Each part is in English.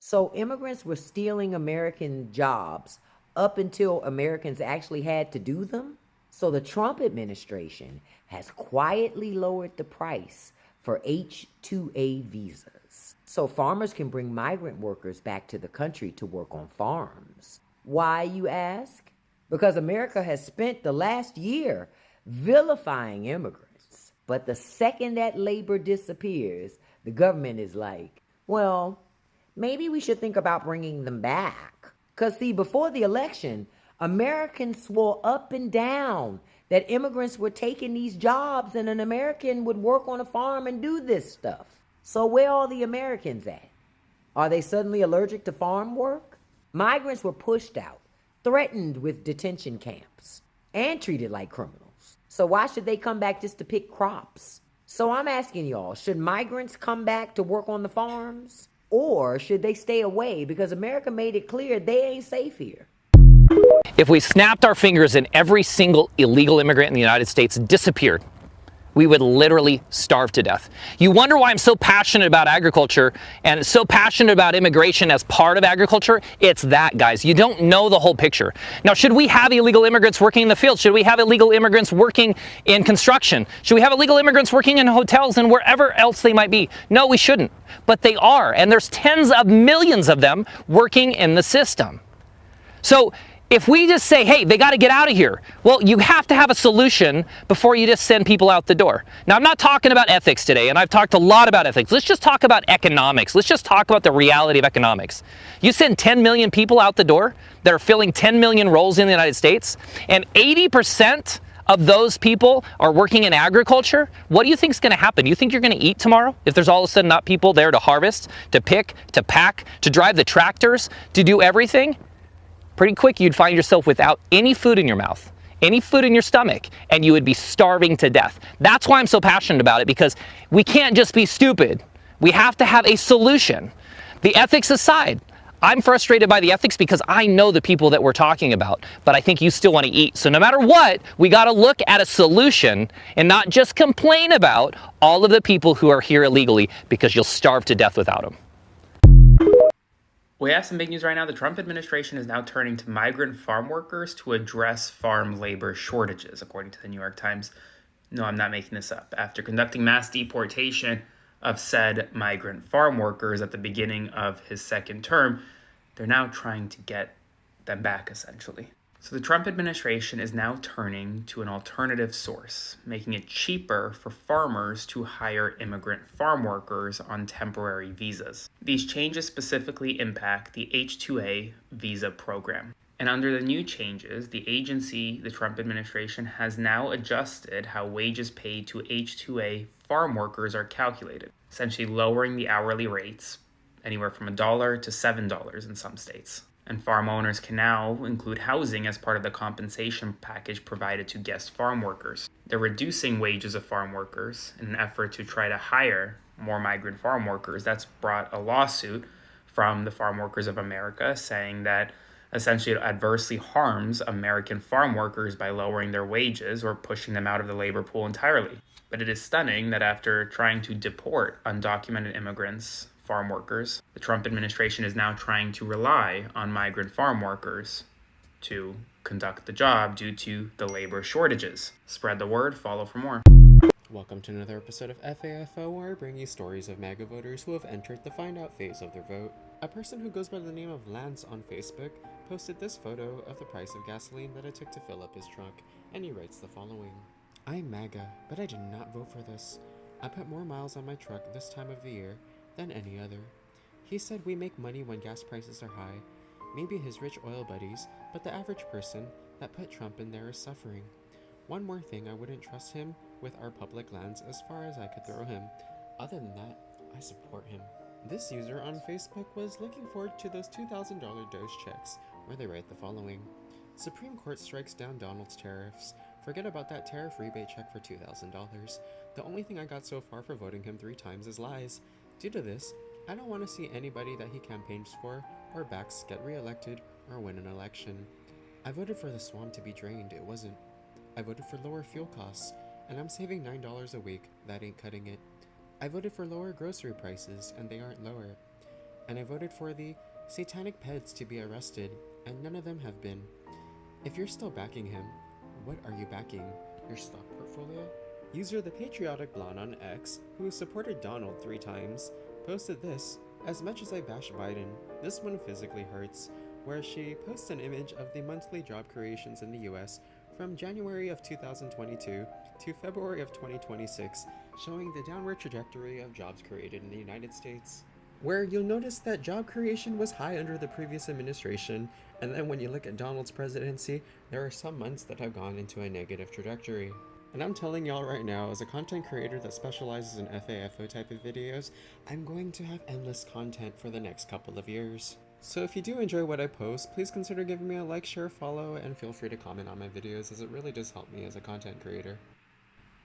So immigrants were stealing American jobs up until Americans actually had to do them. So the Trump administration has quietly lowered the price for H-2A visas so farmers can bring migrant workers back to the country to work on farms. Why, you ask? Because America has spent the last year vilifying immigrants. But the second that labor disappears, the government is like, well, maybe we should think about bringing them back. Because, see, before the election, Americans swore up and down that immigrants were taking these jobs and an American would work on a farm and do this stuff. So, where are the Americans at? Are they suddenly allergic to farm work? Migrants were pushed out, threatened with detention camps, and treated like criminals. So, why should they come back just to pick crops? So, I'm asking y'all, should migrants come back to work on the farms? Or should they stay away because America made it clear they ain't safe here? If we snapped our fingers and every single illegal immigrant in the United States disappeared, we would literally starve to death. You wonder why I'm so passionate about agriculture and so passionate about immigration as part of agriculture? It's that, guys. You don't know the whole picture. Now, should we have illegal immigrants working in the field? Should we have illegal immigrants working in construction? Should we have illegal immigrants working in hotels and wherever else they might be? No, we shouldn't. But they are, and there's tens of millions of them working in the system. So if we just say, hey, they got to get out of here, well, you have to have a solution before you just send people out the door. Now, I'm not talking about ethics today, and I've talked a lot about ethics. Let's just talk about economics. Let's just talk about the reality of economics. You send 10 million people out the door that are filling 10 million roles in the United States, and 80% of those people are working in agriculture. What do you think is going to happen? Do you think you're going to eat tomorrow if there's all of a sudden not people there to harvest, to pick, to pack, to drive the tractors, to do everything? Pretty quick, you'd find yourself without any food in your mouth, any food in your stomach, and you would be starving to death. That's why I'm so passionate about it, because we can't just be stupid. We have to have a solution. The ethics aside, I'm frustrated by the ethics because I know the people that we're talking about, but I think you still want to eat. So no matter what, we got to look at a solution and not just complain about all of the people who are here illegally, because you'll starve to death without them. We have some big news right now. The Trump administration is now turning to migrant farm workers to address farm labor shortages, according to the New York Times. No, I'm not making this up. After conducting mass deportation of said migrant farm workers at the beginning of his second term, they're now trying to get them back, essentially. So the Trump administration is now turning to an alternative source, making it cheaper for farmers to hire immigrant farm workers on temporary visas. These changes specifically impact the H-2A visa program. And under the new changes, the Trump administration, has now adjusted how wages paid to H-2A farm workers are calculated, essentially lowering the hourly rates anywhere from $1 to $7 in some states. And farm owners can now include housing as part of the compensation package provided to guest farm workers. They're reducing wages of farm workers in an effort to try to hire more migrant farm workers. That's brought a lawsuit from the Farm Workers of America saying that essentially it adversely harms American farm workers by lowering their wages or pushing them out of the labor pool entirely. But it is stunning that after trying to deport undocumented immigrants, farm workers, the Trump administration is now trying to rely on migrant farm workers to conduct the job due to the labor shortages. Spread the word, follow for more. Welcome to another episode of FAFO, where I bring you stories of MAGA voters who have entered the find out phase of their vote. A person who goes by the name of Lance on Facebook posted this photo of the price of gasoline that it took to fill up his trunk, and he writes the following. I'm MAGA, but I did not vote for this. I put more miles on my truck this time of the year than any other. He said we make money when gas prices are high. Maybe his rich oil buddies, but the average person that put Trump in there is suffering. One more thing, I wouldn't trust him with our public lands as far as I could throw him. Other than that, I support him. This user on Facebook was looking forward to those $2,000 dose checks, where they write the following. Supreme Court strikes down Donald's tariffs. Forget about that tariff rebate check for $2,000. The only thing I got so far for voting him 3 times is lies. Due to this, I don't want to see anybody that he campaigns for or backs get re-elected or win an election. I voted for the swamp to be drained, it wasn't. I voted for lower fuel costs, and I'm saving $9 a week, that ain't cutting it. I voted for lower grocery prices, and they aren't lower. and I voted for the satanic peds to be arrested, and none of them have been. If you're still backing him, what are you backing? Your stock portfolio? User The Patriotic Blonde on X, who supported Donald 3 times, posted this: "As much as I bash Biden, this one physically hurts," where she posts an image of the monthly job creations in the US from January of 2022 to February of 2026, showing the downward trajectory of jobs created in the United States. Where you'll notice that job creation was high under the previous administration, and then when you look at Donald's presidency, there are some months that have gone into a negative trajectory. And I'm telling y'all right now, as a content creator that specializes in FAFO type of videos, I'm going to have endless content for the next couple of years. So if you do enjoy what I post, please consider giving me a like, share, follow, and feel free to comment on my videos, as it really does help me as a content creator.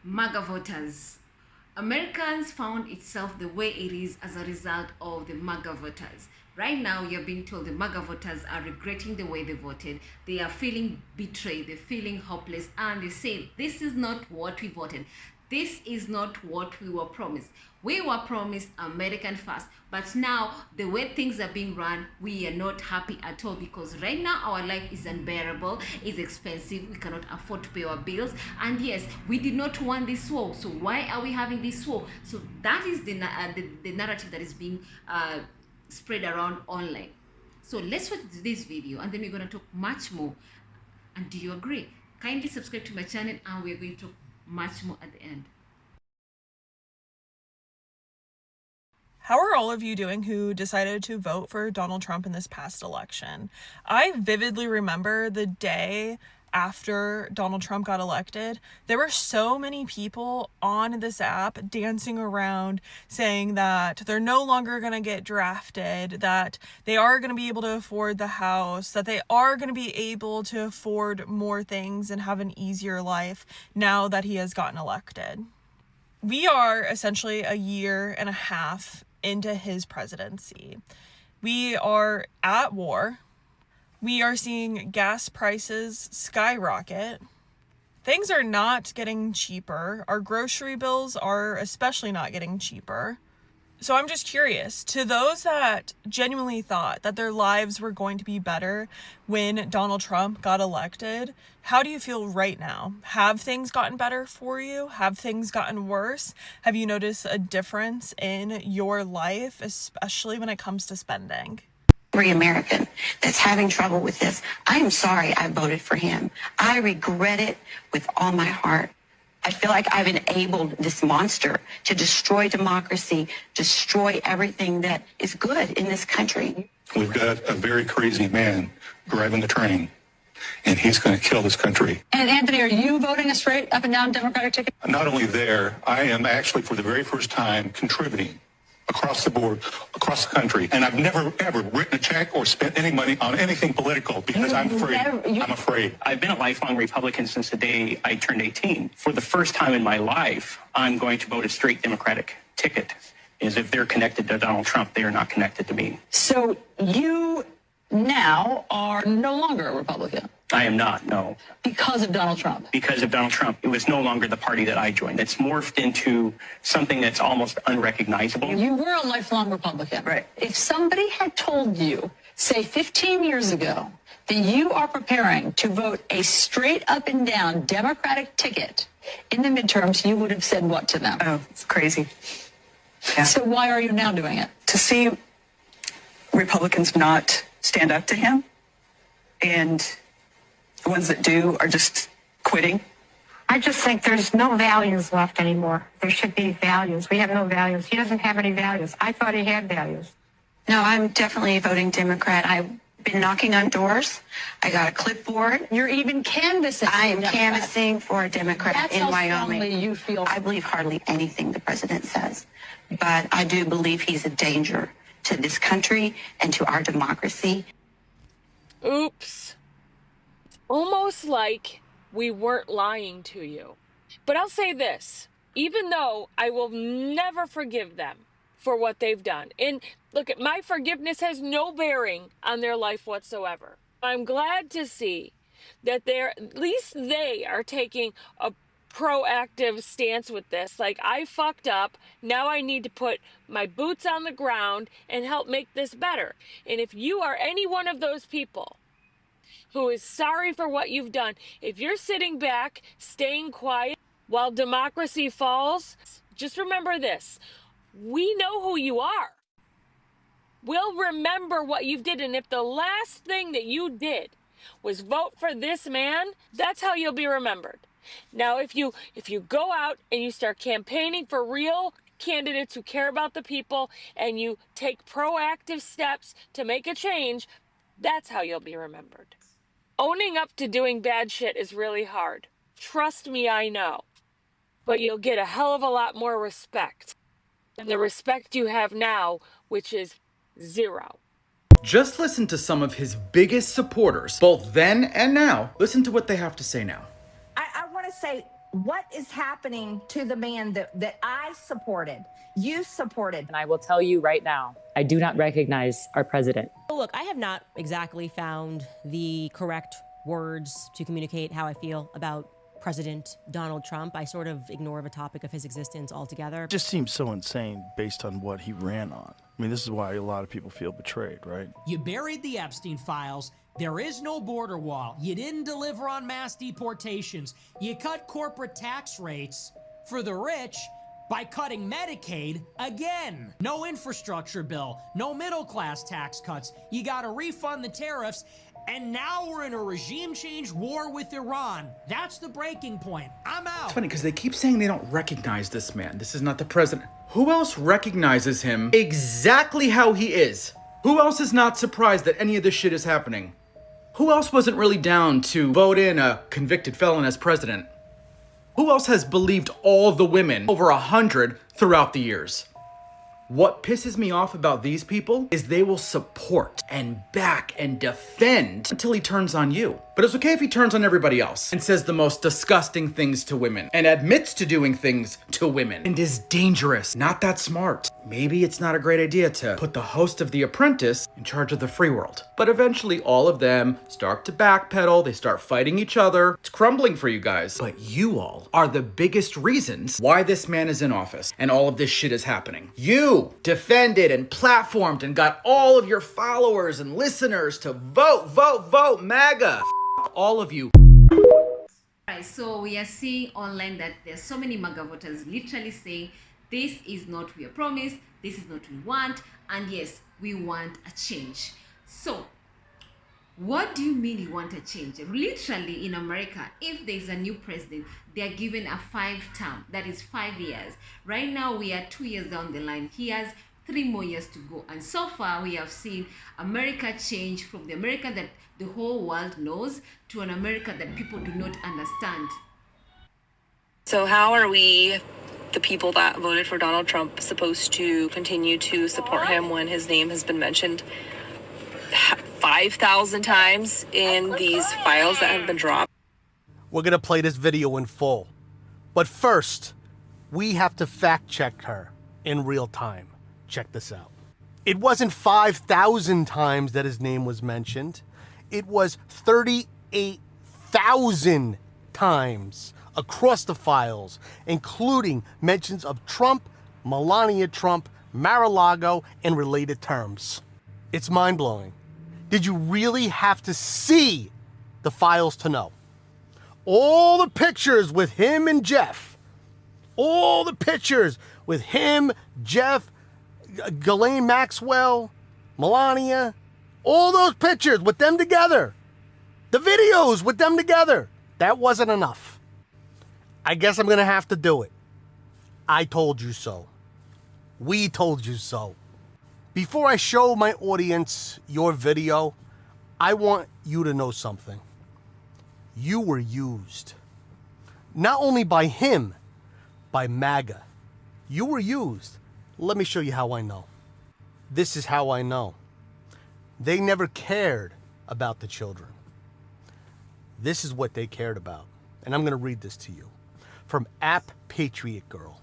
MAGA voters. Americans found itself the way it is as a result of the MAGA voters. Right now, you're being told the MAGA voters are regretting the way they voted. They are feeling betrayed. They're feeling hopeless. And they say, this is not what we voted. This is not what we were promised. We were promised American first. But now, the way things are being run, we are not happy at all, because right now our life is unbearable, it's expensive, we cannot afford to pay our bills. And yes, we did not want this war. So why are we having this war? So that is the narrative that is being spread around online. So let's watch this video, and then we're going to talk much more. And do you agree? Kindly subscribe to my channel, and we're going to talk much more at the end. How are all of you doing who decided to vote for Donald Trump in this past election? I vividly remember the day after Donald Trump got elected. There were so many people on this app dancing around saying that they're no longer going to get drafted, that they are going to be able to afford the house, that they are going to be able to afford more things and have an easier life now that he has gotten elected. We are essentially a year and a half into his presidency. We are at war. We are seeing gas prices skyrocket. Things are not getting cheaper. Our grocery bills are especially not getting cheaper. So I'm just curious, to those that genuinely thought that their lives were going to be better when Donald Trump got elected, how do you feel right now? Have things gotten better for you? Have things gotten worse? Have you noticed a difference in your life, especially when it comes to spending? Every American that's having trouble with this, I am sorry I voted for him. I regret it with all my heart. I feel like I've enabled this monster to destroy democracy, destroy everything that is good in this country. We've got a very crazy man driving the train, and he's going to kill this country. And Anthony, are you voting a straight up and down Democratic ticket? Not only there, I am actually for the very first time contributing across the board, across the country. And I've never, ever written a check or spent any money on anything political because I'm afraid. I'm afraid. I've been a lifelong Republican since the day I turned 18. For the first time in my life, I'm going to vote a straight Democratic ticket. Is if they're connected to Donald Trump, they are not connected to me. So you now are no longer a Republican? I am not, no. Because of Donald Trump? Because of Donald Trump. It was no longer the party that I joined. It's morphed into something that's almost unrecognizable. You were a lifelong Republican. Right. If somebody had told you, say 15 years ago, that you are preparing to vote a straight up and down Democratic ticket in the midterms, you would have said what to them? Oh, it's crazy. Yeah. So why are you now doing it? To see Republicans not stand up to him, and the ones that do are just quitting. I just think there's no values left anymore. There should be values. We have no values. He doesn't have any values. I thought he had values. No, I'm definitely voting Democrat. I've been knocking on doors. I got a clipboard. You're even canvassing. I am canvassing for a Democrat That's in how Wyoming. strongly you feel. I believe hardly anything the president says, but I do believe he's a danger to this country and to our democracy. Oops. It's almost like we weren't lying to you. But I'll say this, even though I will never forgive them for what they've done. And look, my forgiveness has no bearing on their life whatsoever. I'm glad to see that at least they are taking a proactive stance with this. Like, I fucked up. Now I need to put my boots on the ground and help make this better. And if you are any one of those people who is sorry for what you've done, if you're sitting back, staying quiet while democracy falls, just remember this. We know who you are. We'll remember what you did. And if the last thing that you did was vote for this man, that's how you'll be remembered. Now, if you go out and you start campaigning for real candidates who care about the people and you take proactive steps to make a change, that's how you'll be remembered. Owning up to doing bad shit is really hard. Trust me, I know. But you'll get a hell of a lot more respect than the respect you have now, which is zero. Just listen to some of his biggest supporters, both then and now. Listen to what they have to say now. I want to say, what is happening to the man that I supported, you supported? And I will tell you right now, I do not recognize our president. Look, I have not exactly found the correct words to communicate how I feel about President Donald Trump. I sort of ignore the topic of his existence altogether. It just seems so insane based on what he ran on. I mean, this is why a lot of people feel betrayed, right? You buried the Epstein files. There is no border wall. You didn't deliver on mass deportations. You cut corporate tax rates for the rich by cutting Medicaid again. No infrastructure bill, no middle class tax cuts. You got to refund the tariffs. And now we're in a regime change war with Iran. That's the breaking point. I'm out. It's funny because they keep saying they don't recognize this man. This is not the president. Who else recognizes him exactly how he is? Who else is not surprised that any of this shit is happening? Who else wasn't really down to vote in a convicted felon as president? Who else has believed all the women, over 100, throughout the years? What pisses me off about these people is they will support and back and defend until he turns on you. But it's okay if he turns on everybody else and says the most disgusting things to women and admits to doing things to women and is dangerous, not that smart. Maybe it's not a great idea to put the host of The Apprentice in charge of the free world. But eventually all of them start to backpedal, they start fighting each other. It's crumbling for you guys. But you all are the biggest reasons why this man is in office and all of this shit is happening. You defended and platformed and got all of your followers and listeners to vote MAGA. All of you. Right, so we are seeing online that there's so many MAGA voters literally saying this is not what we are promised, this is not what we want, and yes, we want a change. So what do you mean you want a change? Literally in America, if there's a new president, they are given a 5-term, that is 5 years. Right now we are 2 years down the line. He has 3 more years to go, and so far we have seen America change from the America that the whole world knows to an America that people do not understand. So how are we, the people that voted for Donald Trump, supposed to continue to support him when his name has been mentioned 5,000 times in these files that have been dropped? We're going to play this video in full. But first, we have to fact check her in real time. Check this out. It wasn't 5,000 times that his name was mentioned. It was 38,000 times across the files, including mentions of Trump, Melania Trump, Mar-a-Lago, and related terms. It's mind-blowing. Did you really have to see the files to know? All the pictures with him and Jeff. All the pictures with him, Jeff, Ghislaine Maxwell, Melania. All those pictures with them together. The videos with them together. That wasn't enough. I guess I'm going to have to do it. I told you so. We told you so. Before I show my audience your video, I want you to know something. You were used. Not only by him, by MAGA. You were used. Let me show you how I know. This is how I know. They never cared about the children. This is what they cared about. And I'm going to read this to you. From App Patriot Girl.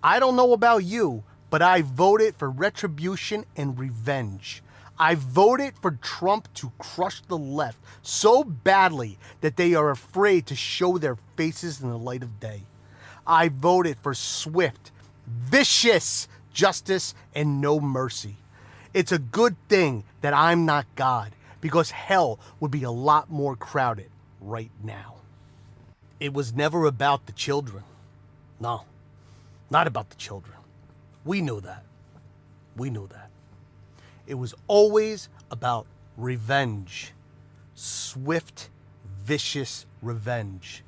I don't know about you, but I voted for retribution and revenge. I voted for Trump to crush the left so badly that they are afraid to show their faces in the light of day. I voted for swift, vicious justice and no mercy. It's a good thing that I'm not God, because hell would be a lot more crowded right now. It was never about the children. No, not about the children. We knew that. We knew that. It was always about revenge. Swift, vicious revenge.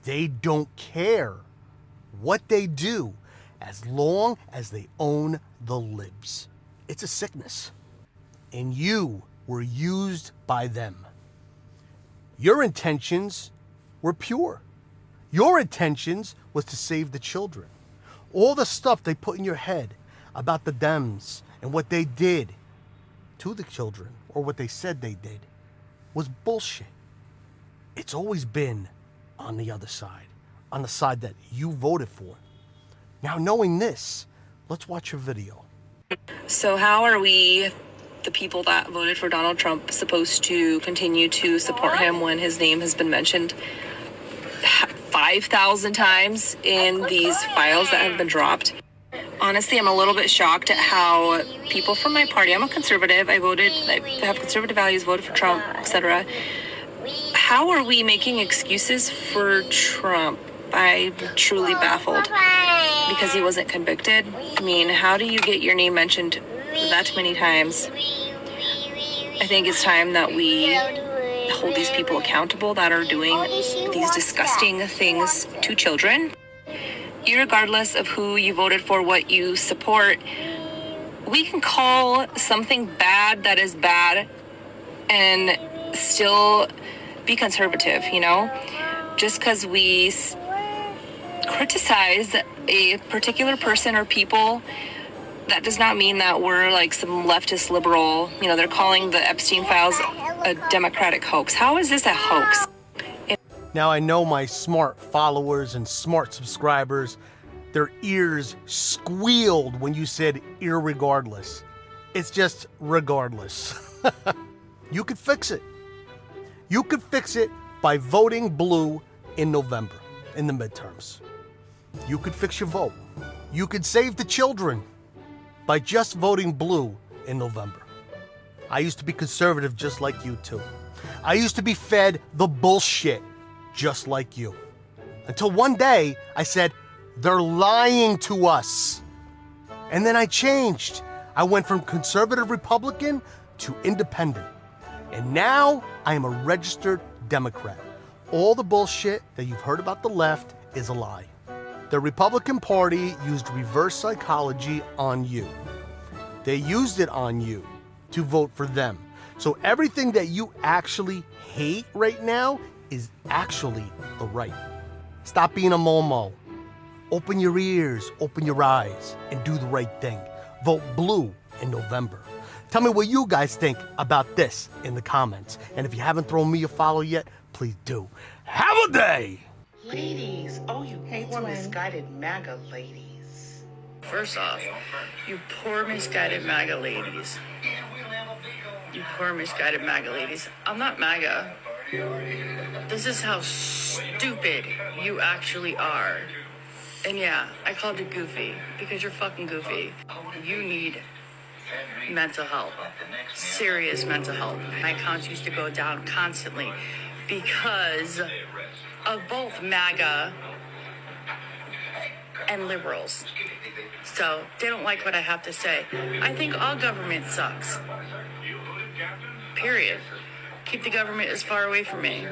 They don't care what they do as long as they own the libs. It's a sickness. And you were used by them. Your intentions were pure. Your intentions was to save the children. All the stuff they put in your head about the Dems and what they did to the children, or what they said they did, was bullshit. It's always been on the other side, on the side that you voted for. Now, knowing this, let's watch your video. So how are we, the people that voted for Donald Trump, supposed to continue to support him when his name has been mentioned 5,000 times in these files that have been dropped? Honestly, I'm a little bit shocked at how people from my party, I'm a conservative, I have conservative values, voted for Trump, etc. How are we making excuses for Trump? I'm truly baffled because he wasn't convicted. I mean, how do you get your name mentioned that many times? I think it's time that we hold these people accountable that are doing these disgusting things to children. Irregardless of who you voted for, what you support, we can call something bad that is bad and still be conservative, you know? Just because we criticize a particular person or people, that does not mean that we're like some leftist liberal. You know, they're calling the Epstein files a Democratic hoax. How is this a hoax? Now, I know my smart followers and smart subscribers, their ears squealed when you said irregardless. It's just regardless. You could fix it. You could fix it by voting blue in November, in the midterms. You could fix your vote. You could save the children by just voting blue in November. I used to be conservative just like you too. I used to be fed the bullshit just like you. Until one day I said, they're lying to us. And then I changed. I went from conservative Republican to independent. And now I am a registered Democrat. All the bullshit that you've heard about the left is a lie. The Republican Party used reverse psychology on you. They used it on you to vote for them. So everything that you actually hate right now is actually the right. Stop being a momo. Open your ears, open your eyes, and do the right thing. Vote blue in November. Tell me what you guys think about this in the comments. And if you haven't thrown me a follow yet, please do. Have a day! Ladies, oh, you poor misguided MAGA ladies. First off, you poor misguided MAGA ladies. You poor misguided MAGA ladies. I'm not MAGA. This is how stupid you actually are. And yeah, I called you goofy because you're fucking goofy. You need mental help. Serious mental help. My accounts used to go down constantly because of both MAGA and liberals. So they don't like what I have to say. I think all government sucks. Period. Keep the government as far away from me.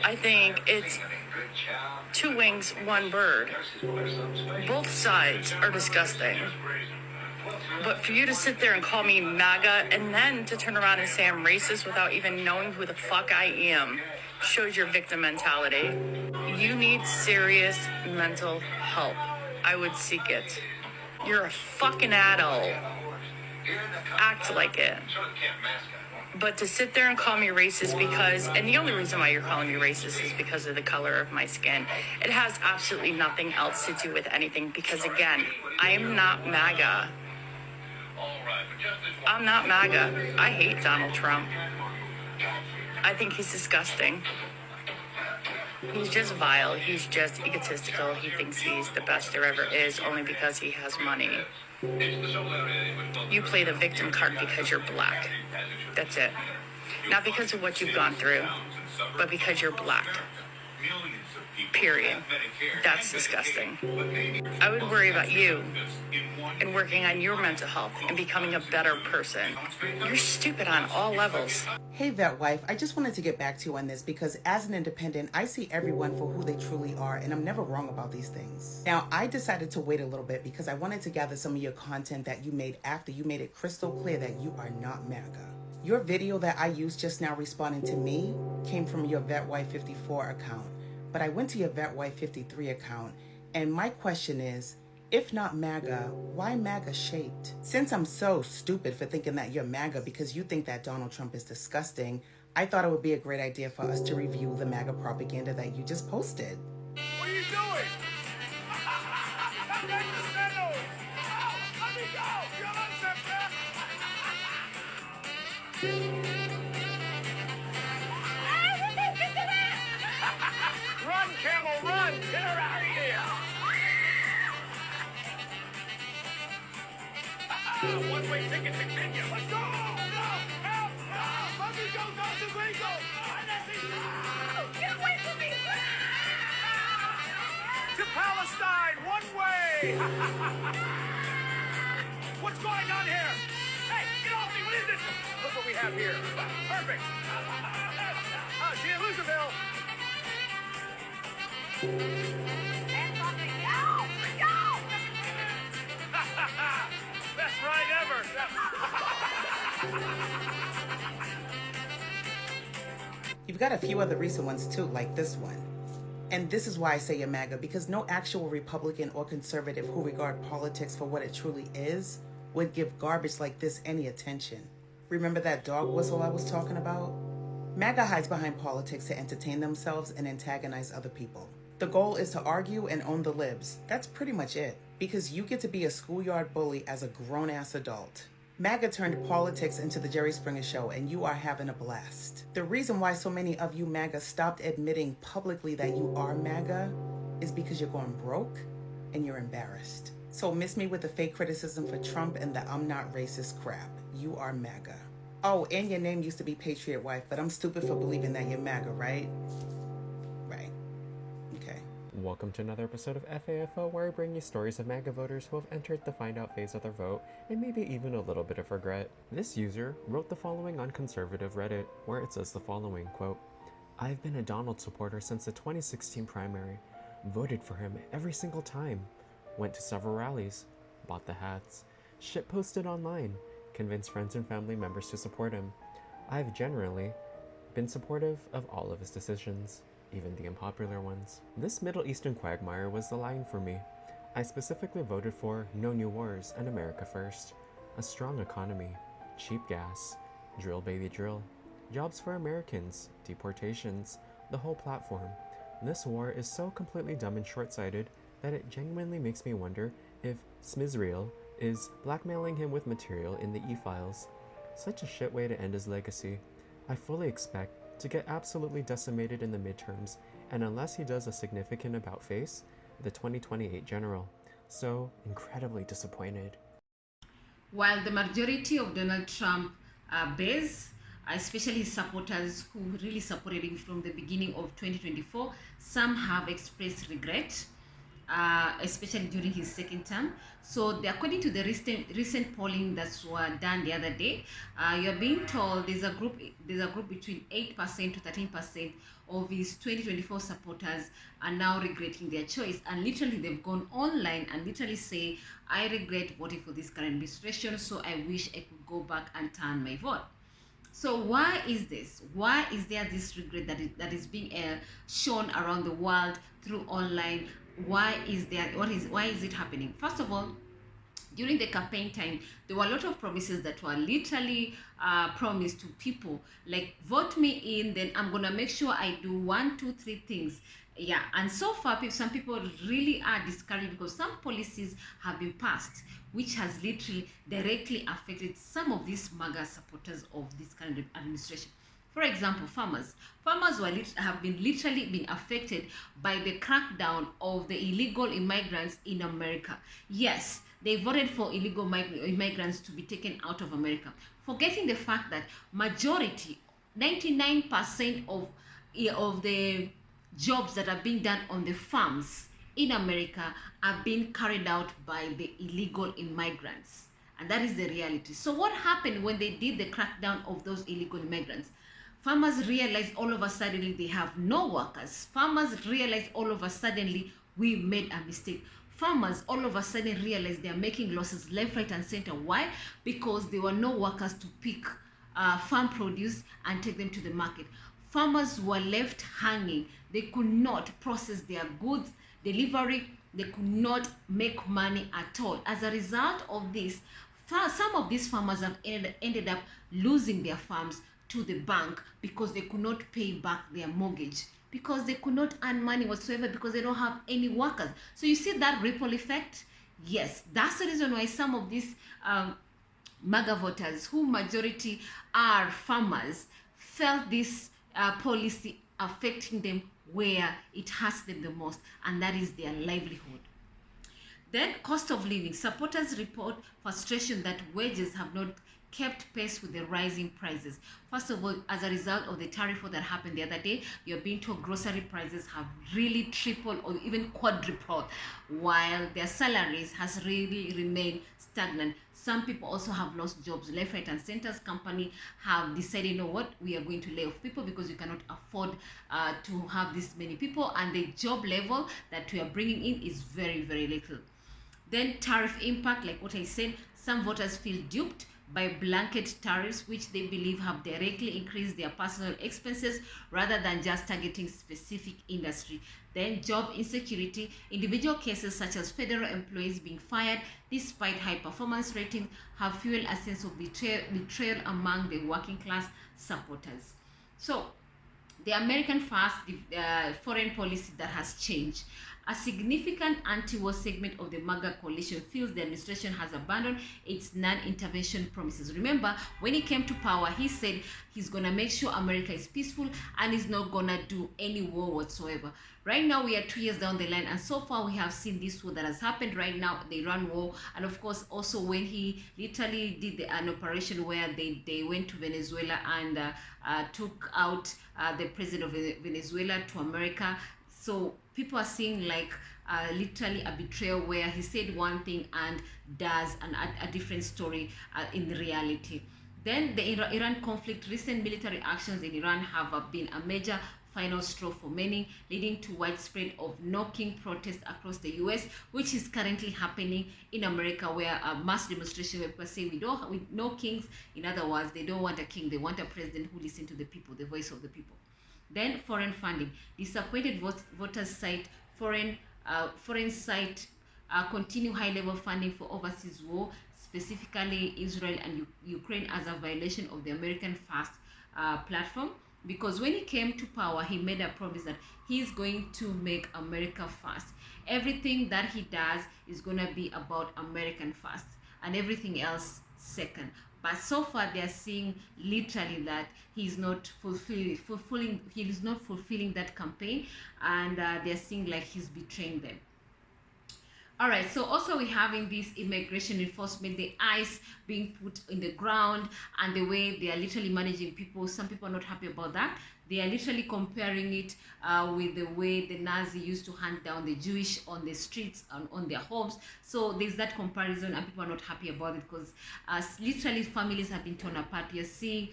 I think it's two wings, one bird. Both sides are disgusting. But for you to sit there and call me MAGA and then to turn around and say I'm racist without even knowing who the fuck I am shows your victim mentality. You need serious mental help. I would seek it. You're a fucking adult. Act like it. But to sit there and call me racist because, and the only reason why you're calling me racist is because of the color of my skin. It has absolutely nothing else to do with anything because, again, I am not MAGA. I'm not MAGA. I hate Donald Trump. I think he's disgusting. He's just vile. He's just egotistical. He thinks he's the best there ever is only because he has money. You play the victim card because you're black. That's it. Not because of what you've gone through, but because you're black. Period. That's disgusting. I would worry about you and working on your mental health and becoming a better person. You're stupid on all levels. Hey, vet wife, I just wanted to get back to you on this because as an independent, I see everyone for who they truly are, and I'm never wrong about these things. Now, I decided to wait a little bit because I wanted to gather some of your content that you made after you made it crystal clear that you are not MAGA. Your video that I used just now responding to me came from your VetWife54 account, but I went to your VetWife53 account, and my question is, if not MAGA, why MAGA shaped? Since I'm so stupid for thinking that you're MAGA because you think that Donald Trump is disgusting, I thought it would be a great idea for us to review the MAGA propaganda that you just posted. What are you doing? Run, camel, run! Get her out of here! One-way ticket to Kenya. Let's go! No! Help! No! Let me go! That's illegal! Get away from me! To Palestine! One way! What's going on here? Hey, get off me! What is this? Look what we have here. Perfect. See you, Loserville. Best ride ever. You've got a few other recent ones too, like this one. And this is why I say you're MAGA, because no actual Republican or conservative who regard politics for what it truly is would give garbage like this any attention. Remember that dog whistle I was talking about? MAGA hides behind politics to entertain themselves and antagonize other people. The goal is to argue and own the libs. That's pretty much it. Because you get to be a schoolyard bully as a grown-ass adult. MAGA turned politics into the Jerry Springer Show, and you are having a blast. The reason why so many of you MAGA stopped admitting publicly that you are MAGA is because you're going broke and you're embarrassed. So miss me with the fake criticism for Trump and the I'm not racist crap. You are MAGA. Oh, and your name used to be Patriot Wife, but I'm stupid for believing that you're MAGA, right? Right. Okay. Welcome to another episode of FAFO, where I bring you stories of MAGA voters who have entered the find out phase of their vote, and maybe even a little bit of regret. This user wrote the following on conservative Reddit, where it says the following, quote, "I've been a Donald supporter since the 2016 primary, voted for him every single time, went to several rallies, bought the hats, shitposted online, convinced friends and family members to support him. I've generally been supportive of all of his decisions, even the unpopular ones. This Middle Eastern quagmire was the line for me. I specifically voted for no new wars and America first, a strong economy, cheap gas, drill baby drill, jobs for Americans, deportations, the whole platform. This war is so completely dumb and short-sighted that it genuinely makes me wonder if Smizreal is blackmailing him with material in the e-files. Such a shit way to end his legacy. I fully expect to get absolutely decimated in the midterms, and unless he does a significant about-face, the 2028 general. So incredibly disappointed." While the majority of Donald Trump base, especially his supporters who really supported him from the beginning of 2024, some have expressed regret, especially during his second term. So according to the recent polling that was done the other day, you're being told there's a group between 8% to 13% of his 2024 supporters are now regretting their choice, and literally they've gone online and literally say, "I regret voting for this current administration, so I wish I could go back and turn my vote." So why is this? Why is there this regret that is being shown around the world through online? Why is it happening? First of all, during the campaign time, there were a lot of promises that were literally promised to people, like vote me in, then I'm gonna make sure I do 1, 2, 3 things. Yeah, and so far some people really are discouraged because some policies have been passed which has literally directly affected some of these MAGA supporters of this kind of administration. For example, farmers have been literally been affected by the crackdown of the illegal immigrants in America. Yes, they voted for illegal immigrants to be taken out of America, forgetting the fact that majority 99% of the jobs that are being done on the farms in America are being carried out by the illegal immigrants. And that is the reality. So what happened when they did the crackdown of those illegal immigrants? Farmers realized all of a sudden they have no workers. Farmers realized all of a sudden we made a mistake. Farmers all of a sudden realized they are making losses left, right, and center. Why? Because there were no workers to pick farm produce and take them to the market. Farmers were left hanging. They could not process their goods, delivery. They could not make money at all. As a result of this, some of these farmers have ended up losing their farms to the bank because they could not pay back their mortgage, because they could not earn money whatsoever, because they don't have any workers. So you see that ripple effect? Yes, that's the reason why some of these MAGA voters, who majority are farmers, felt this policy affecting them where it hurts them the most, and that is their livelihood. Then cost of living. Supporters report frustration that wages have not kept pace with the rising prices. First of all, as a result of the tariff war that happened the other day, you're being told grocery prices have really tripled or even quadrupled, while their salaries has really remained stagnant. Some people also have lost jobs left, right, and centers. Company have decided, you know what, we are going to lay off people because you cannot afford to have this many people, and the job level that we are bringing in is very, very little. Then tariff impact, like what I said, some voters feel duped by blanket tariffs which they believe have directly increased their personal expenses rather than just targeting specific industry. Then job insecurity, individual cases such as federal employees being fired despite high performance ratings have fueled a sense of betrayal among the working class supporters. So the American First foreign policy that has changed. A significant anti-war segment of the MAGA coalition feels the administration has abandoned its non-intervention promises. Remember, when he came to power, he said he's going to make sure America is peaceful and he's not going to do any war whatsoever. Right now, we are 2 years down the line, and so far we have seen this war that has happened right now, the Iran war, and of course also when he literally did an operation where they went to Venezuela and took out the president of Venezuela to America. So people are seeing like literally a betrayal where he said one thing and does a different story in reality. Then the Iran conflict, recent military actions in Iran have been a major final straw for many, leading to widespread of no-king protests across the US, which is currently happening in America, where a mass demonstration where people say we no kings. In other words, they don't want a king, they want a president who listens to the people, the voice of the people. Then foreign funding. Disappointed voters cite foreign continue high-level funding for overseas war, specifically Israel and Ukraine, as a violation of the American First platform. Because when he came to power, he made a promise that he's going to make America first. Everything that he does is going to be about American first, and everything else second. But so far, they are seeing literally that he's not fulfilling that campaign, and they're seeing like he's betraying them. All right, so also we're having this immigration enforcement, the ICE being put in the ground, and the way they are literally managing people. Some people are not happy about that. They are literally comparing it with the way the Nazi used to hunt down the Jewish on the streets and on their homes. So there's that comparison, and people are not happy about it because literally families have been torn apart. You're seeing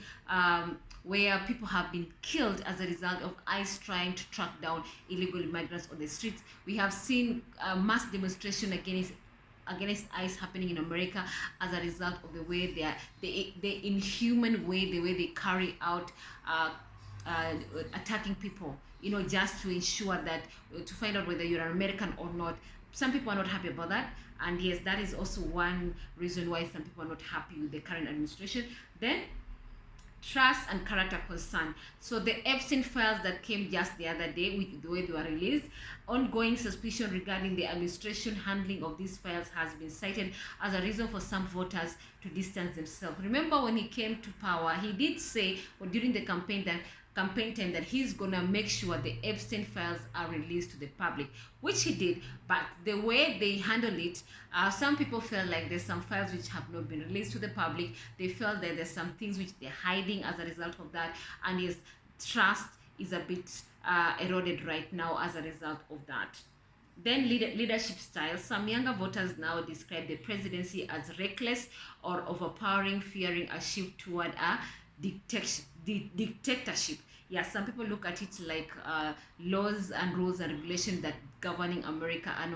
where people have been killed as a result of ICE trying to track down illegal immigrants on the streets. We have seen mass demonstration against ICE happening in America as a result of the way the inhuman way, the way they carry out attacking people, you know, just to ensure that to find out whether you're an American or not. Some people are not happy about that, and yes, that is also one reason why some people are not happy with the current administration. Then trust and character concern. So the Epstein files that came just the other day with the way they were released, ongoing suspicion regarding the administration handling of these files has been cited as a reason for some voters to distance themselves. Remember when he came to power, he did say during the campaign time that he's gonna make sure the Epstein files are released to the public, which he did. But the way they handle it, some people felt like there's some files which have not been released to the public. They felt that there's some things which they're hiding as a result of that, and his trust is a bit eroded right now as a result of that. Then leadership style. Some younger voters now describe the presidency as reckless or overpowering, fearing a shift toward a dictatorship. Yeah, some people look at it like laws and rules and regulations that governing America are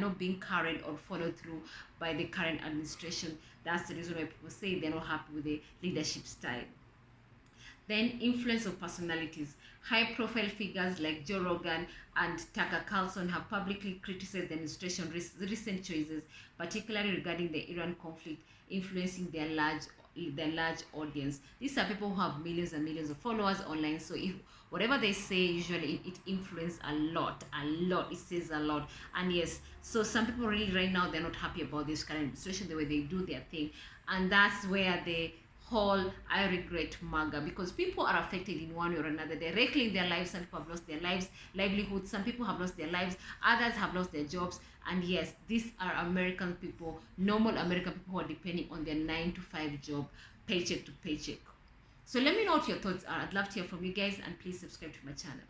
not being carried or followed through by the current administration. That's the reason why people say they're not happy with the leadership style. Then influence of personalities. High-profile figures like Joe Rogan and Tucker Carlson have publicly criticized the administration's recent choices, particularly regarding the Iran conflict, influencing their large audience. These are people who have millions and millions of followers online. So if whatever they say, usually it influences a lot. It says a lot. And yes, so some people really right now they're not happy about this current administration, the way they do their thing, and that's where the whole I regret MAGA, because people are affected in one way or another directly in their lives. Some people have lost their livelihoods, some people have lost their lives, others have lost their jobs. And yes, these are American people, normal American people who are depending on their 9-to-5 job, paycheck to paycheck. So let me know what your thoughts are. I'd love to hear from you guys, and please subscribe to my channel.